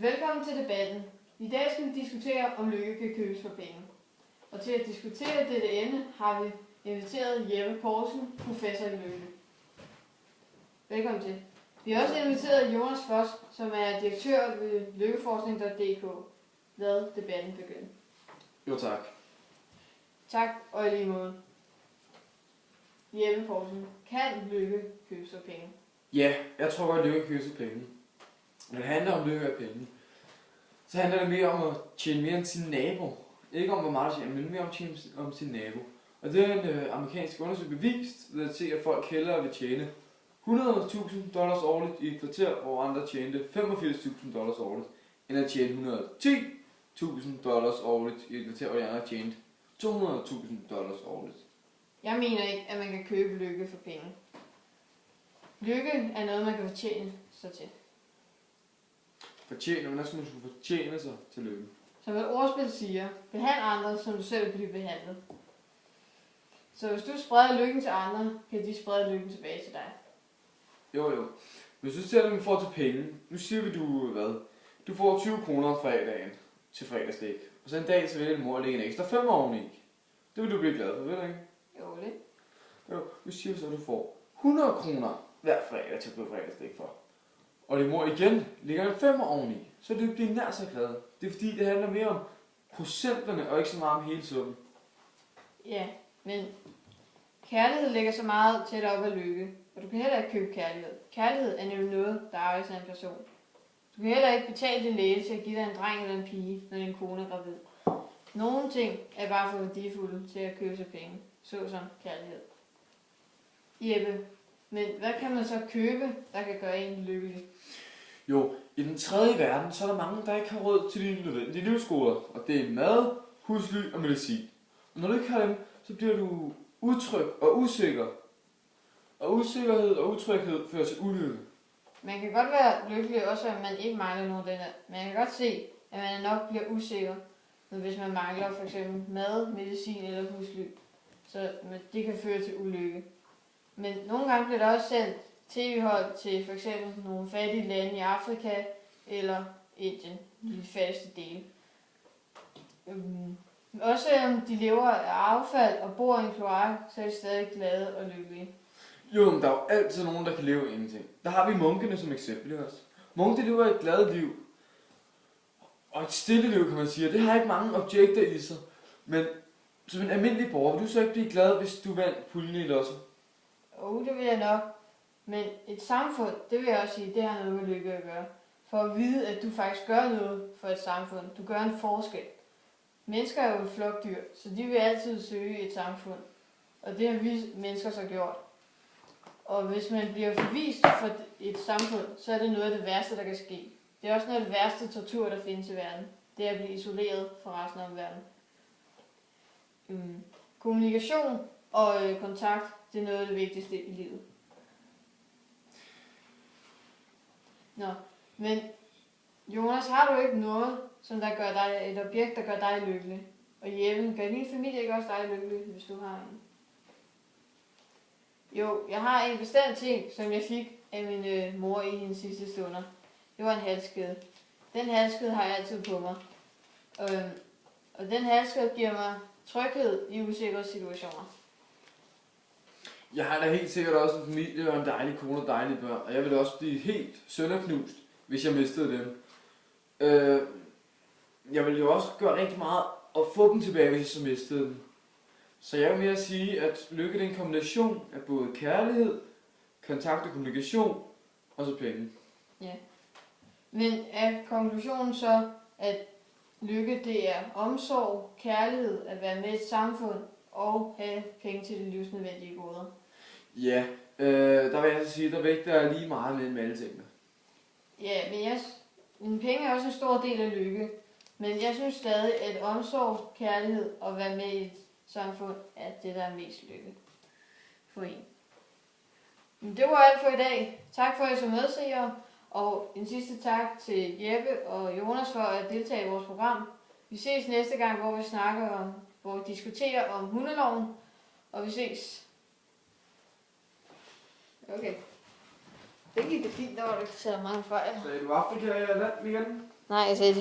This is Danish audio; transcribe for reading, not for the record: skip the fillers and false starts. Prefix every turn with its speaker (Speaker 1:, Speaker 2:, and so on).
Speaker 1: Velkommen til debatten. I dag skal vi diskutere, om lykke kan købes for penge. Og til at diskutere dette emne har vi inviteret Jeppe Poulsen, professor i lykke. Velkommen til. Vi har også inviteret Jonas Foss, som er direktør ved lykkeforskning.dk. Lad debatten begynde.
Speaker 2: Jo, tak.
Speaker 1: Tak, og i lige måde. Jeppe Poulsen, kan lykke købes for penge?
Speaker 2: Ja, jeg tror godt, lykke købes for penge. Når det handler om lykke og penge, så handler det mere om at tjene mere end sin nabo. Ikke om, hvor meget du tjener, men mere om at tjene om sin nabo. Og det er en amerikansk undersøgelse bevist ved at se, at folk hellere vil tjene $100.000 årligt i et kvarter, hvor andre tjente $85.000 årligt, end at tjene $110.000 årligt i et kvarter, hvor de andre tjente $200.000 årligt.
Speaker 1: Jeg mener ikke, at man kan købe lykke for penge. Lykke er noget, man kan fortjene sig til.
Speaker 2: Fortjene? Hvordan skal man skulle fortjene sig til lykke?
Speaker 1: Som et ordspil siger, behandle andre, som du selv vil blive behandlet. Så hvis du spreder lykken til andre, kan de sprede lykken tilbage til dig.
Speaker 2: Jo. Hvis du ser dem får til penge, nu siger vi du får 20 kroner fredagen til fredagslæg. Og så en dag så vil din mor lægge en ekstra 5 oveni. Det vil du blive glad for, ved du ikke?
Speaker 1: Jo, lidt.
Speaker 2: Jo, nu siger vi så, at du får 100 kroner hver fredag til at blive fredagslæg for. Og din mor igen lægger en 5 oveni, så du bliver nær så glad. Det er fordi, det handler mere om procenterne og ikke så meget om hele summen.
Speaker 1: Ja, men kærlighed ligger så meget tæt op ad lykke, og du kan heller ikke købe kærlighed. Kærlighed er nemlig noget, der ejes af en person. Du kan heller ikke betale din læge til at give dig en dreng eller en pige, når din kone er gravid. Nogle ting er bare for værdifulde til at købe sig penge, såsom kærlighed. Jeppe, men hvad kan man så købe, der kan gøre en lykkelig?
Speaker 2: Jo, i den tredje verden, så er der mange, der ikke har råd til de nødvendige livsgoder. Og det er mad, husly og medicin. Og når du ikke har dem, så bliver du utryg og usikker. Og usikkerhed og utryghed fører til ulykke.
Speaker 1: Man kan godt være lykkelig, også at man ikke mangler noget af den her. Man kan godt se, at man nok bliver usikker, hvis man mangler f.eks. mad, medicin eller husly. Så det kan føre til ulykke. Men nogle gange bliver der også sendt tv-hold til f.eks. nogle fattige lande i Afrika eller Indien, de fattigste dele. Også om de lever af affald og bor i en kloak, så er de stadig glade og lykkelige.
Speaker 2: Jo, men der er jo altid nogen, der kan leve af ingenting. Der har vi munkene som eksempel også. Munke, de lever et glad liv. Og et stille liv, kan man sige. Og det har ikke mange objekter i sig. Men som en almindelig borger, vil du så ikke blive glad, hvis du vandt puljen i lotto?
Speaker 1: Det vil jeg nok. Men et samfund, det vil jeg også sige, det har noget med lykke at gøre. For at vide, at du faktisk gør noget for et samfund. Du gør en forskel. Mennesker er jo et flokdyr, så de vil altid søge et samfund. Og det har vi mennesker så gjort. Og hvis man bliver forvist for et samfund, så er det noget af det værste, der kan ske. Det er også noget af det værste tortur, der findes i verden. Det er at blive isoleret fra resten af verden. Kommunikation og kontakt, det er noget af det vigtigste i livet. Men Jonas, har du ikke noget, som der gør dig, et objekt, der gør dig lykkelig? Og Jeppe, gør din familie ikke også dig lykkelig, hvis du har en? Jo, jeg har en bestemt ting, som jeg fik af min mor i hendes sidste stunder. Det var en halskæde. Den halskæde har jeg altid på mig. Og den halskæde giver mig tryghed i usikre situationer.
Speaker 2: Jeg har da helt sikkert også en familie og en dejlig kone og dejlige børn. Og jeg ville også blive helt sønderknust, hvis jeg mistede dem. Jeg ville jo også gøre rigtig meget at få dem tilbage, hvis jeg så mistede dem. Så jeg vil mere sige, at lykke er en kombination af både kærlighed, kontakt og kommunikation, og så penge.
Speaker 1: Ja. Men er konklusionen så, at lykke det er omsorg, kærlighed, at være med i et samfund og have penge til de livsnødvendige goder?
Speaker 2: Ja, der vil jeg så sige, der vægter jeg lige meget med alle tingene.
Speaker 1: Ja, men penge er også en stor del af lykke. Men jeg synes stadig, at omsorg, kærlighed og være med i et samfund er det, der er mest lykke for en. Men det var alt for i dag. Tak for at I så medseere, og en sidste tak til Jeppe og Jonas for at deltage i vores program. Vi ses næste gang, hvor vi diskuterer om hundeloven, og vi ses. Okay. Det gik det fint, der var du ikke så mange fejl.
Speaker 2: Sagde du Afrika land igen?
Speaker 1: Nej, jeg sagde det